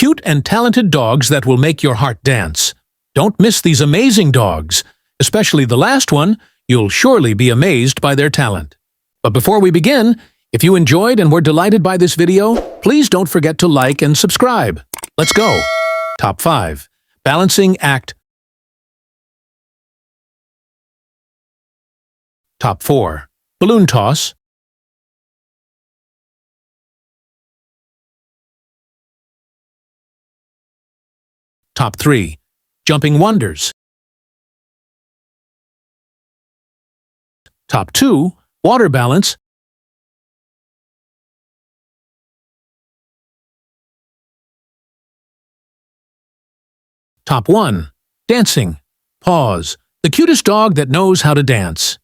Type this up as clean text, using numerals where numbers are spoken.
cute and talented dogs that will make your heart dance. Don't miss these amazing dogs. Especially the last one, you'll surely be amazed by their talent. But before we begin, if you enjoyed and were delighted by this video, please don't forget to like and subscribe. Let's go! Top 5. Balancing Act. Top 4. Balloon Toss. Top 3. Jumping Wonders. Top 2. Water Balance. Top 1. Dancing. Pause. The cutest dog that knows how to dance.